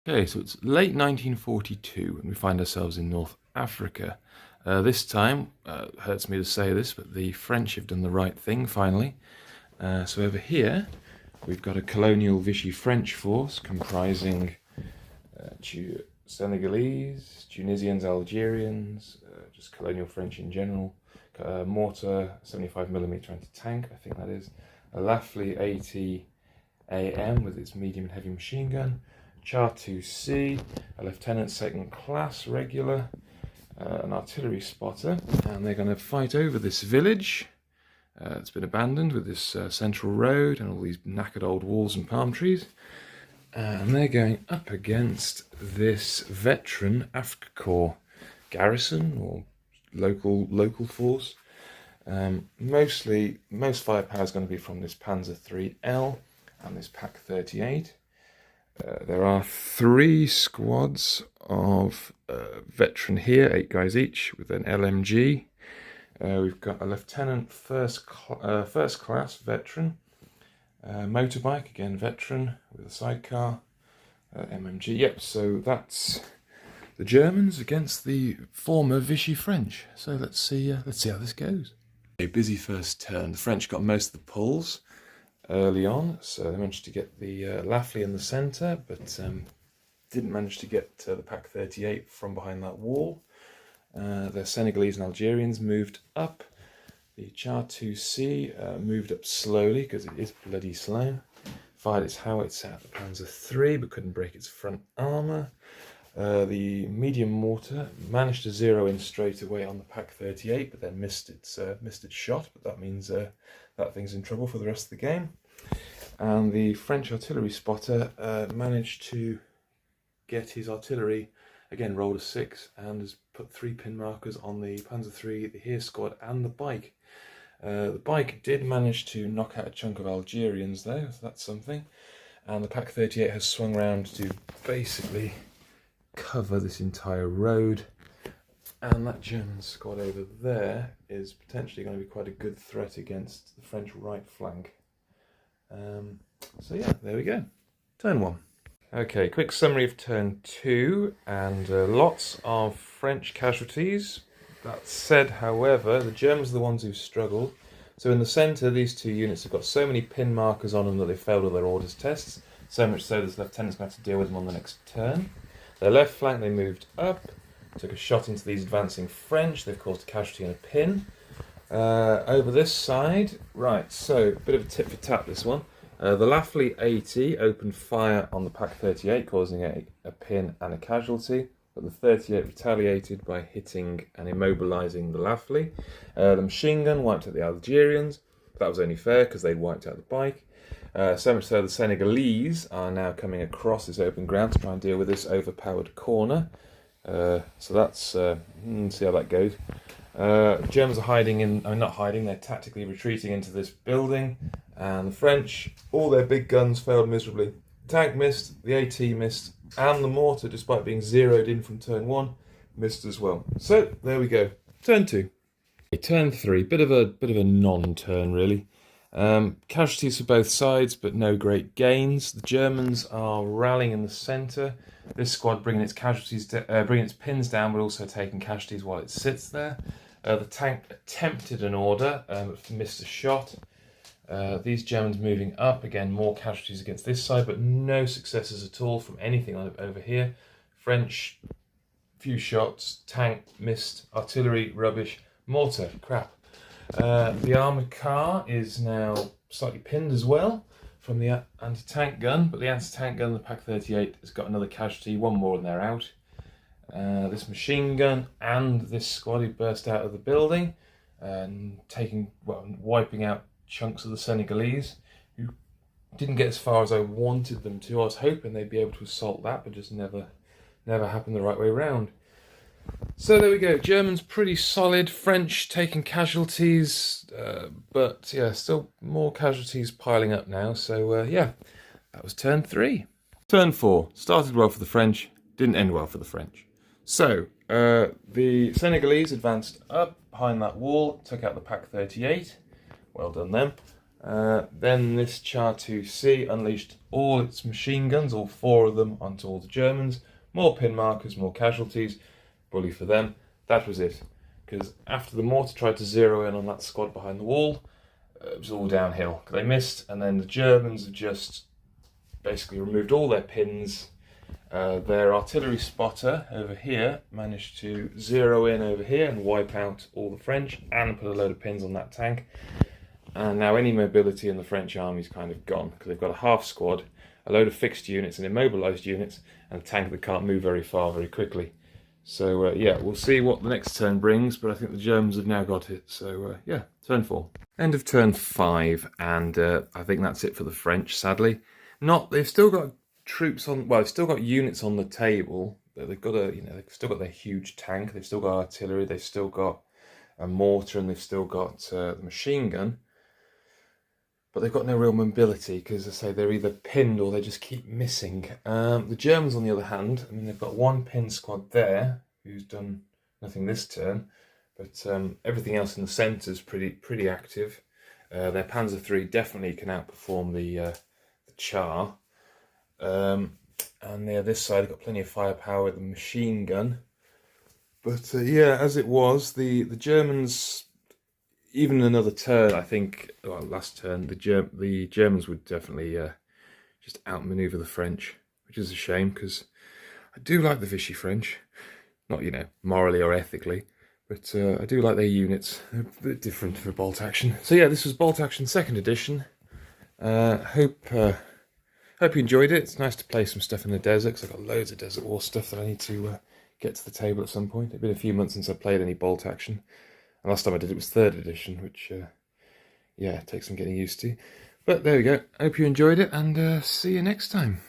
Okay, so it's late 1942 and we find ourselves in North Africa. This time, hurts me to say this, but the French have done the right thing finally. So over here, we've got a colonial Vichy French force comprising Senegalese, Tunisians, Algerians, just colonial French in general, mortar, 75mm anti-tank, I think that is, a Lafley 80 AM with its medium and heavy machine gun, Char 2C, a lieutenant second class regular, an artillery spotter, and they're going to fight over this village. It's been abandoned with this central road and all these knackered old walls and palm trees. And they're going up against this veteran Afrika Korps garrison or local force. Most firepower is going to be from this Panzer IIIL and this Pak 38. There are 3 squads of veteran here, 8 guys each, with an LMG. We've got a lieutenant first class veteran, motorbike, again veteran, with a sidecar, MMG. Yep, so that's the Germans against the former Vichy French. So let's see how this goes. A busy first turn. The French got most of the pulls early on, so they managed to get the Lafley in the centre, but didn't manage to get the Pak 38 from behind that wall. The Senegalese and Algerians moved up. The Char 2C moved up slowly because it is bloody slow. Fired its howitzer at the Panzer III but couldn't break its front armour. The medium mortar managed to zero in straight away on the Pak 38 but then missed its shot, but that means that thing's in trouble for the rest of the game. And the French artillery spotter managed to get his artillery, again rolled a 6, and has put 3 pin markers on the Panzer III, the Heer squad and the bike. The bike did manage to knock out a chunk of Algerians though, so that's something. And the Pak 38 has swung round to basically cover this entire road. And that German squad over there is potentially going to be quite a good threat against the French right flank. So yeah, there we go. Turn 1. Okay, quick summary of turn 2, and lots of French casualties. That said, however, the Germans are the ones who struggled. So in the centre, these 2 units have got so many pin markers on them that they failed all their orders tests, so much so this lieutenant's going to have to deal with them on the next turn. Their left flank, they moved up, took a shot into these advancing French. They've caused a casualty and a pin. Over this side, right, so a bit of a tit for tat this one. The Lafley 80 opened fire on the Pak 38, causing a pin and a casualty, but the 38 retaliated by hitting and immobilising the Lafley. The machine gun wiped out the Algerians. That was only fair because they'd wiped out the bike. So much so the Senegalese are now coming across this open ground to try and deal with this overpowered corner. So that's, see how that goes. Germans are they're tactically retreating into this building, and the French, all their big guns failed miserably. The tank missed, the AT missed, and the mortar, despite being zeroed in from turn 1, missed as well. So there we go. Turn 2. Turn 3, bit of a non-turn really. Casualties for both sides, but no great gains. The Germans are rallying in the centre. This squad bringing its pins down, but also taking casualties while it sits there. The tank attempted an order, but missed a shot. These Germans moving up, again more casualties against this side, but no successes at all from anything over here. French, few shots, tank missed, artillery rubbish, mortar crap. The armoured car is now slightly pinned as well from the anti-tank gun, but the anti-tank gun, the Pak 38, has got another casualty, 1 more and they're out. This machine gun and this squad who burst out of the building and wiping out chunks of the Senegalese, who didn't get as far as I wanted them to. I was hoping they'd be able to assault that, but just never happened the right way round. So there we go, Germans pretty solid, French taking casualties, but yeah, still more casualties piling up now, so yeah, that was turn 3. Turn 4, started well for the French, didn't end well for the French. So, the Senegalese advanced up behind that wall, took out the Pak 38, well done them. Then this Char 2C unleashed all its machine guns, all 4 of them, onto all the Germans. More pin markers, more casualties. Bully for them. That was it. Because after the mortar tried to zero in on that squad behind the wall, it was all downhill. They missed, and then the Germans have just basically removed all their pins. Their artillery spotter over here managed to zero in over here and wipe out all the French and put a load of pins on that tank. And now any mobility in the French army is kind of gone, because they've got a half squad, a load of fixed units and immobilised units, and a tank that can't move very far very quickly. So yeah, we'll see what the next turn brings, but I think the Germans have now got it. So yeah, turn 4. End of turn 5, and I think that's it for the French, sadly. They've still got troops on, well, they've still got units on the table, but they've got they've still got their huge tank, they've still got artillery, they've still got a mortar, and they've still got the machine gun. But they've got no real mobility, because I say they're either pinned or they just keep missing. The Germans, on the other hand, I mean, they've got one pin squad there who's done nothing this turn, but everything else in the centre is pretty active. Their Panzer III definitely can outperform the Char, and this side they've got plenty of firepower with the machine gun. But yeah, as it was, the Germans. Even another turn, I think, well, last turn, the Germans would definitely just outmaneuver the French, which is a shame, because I do like the Vichy French. Not, morally or ethically, but I do like their units. They're a bit different for Bolt Action. So yeah, this was Bolt Action 2nd edition. Hope you enjoyed it. It's nice to play some stuff in the desert, because I've got loads of Desert War stuff that I need to get to the table at some point. It's been a few months since I played any Bolt Action. And last time I did it was 3rd edition, which, yeah, takes some getting used to. But there we go. Hope you enjoyed it, and see you next time.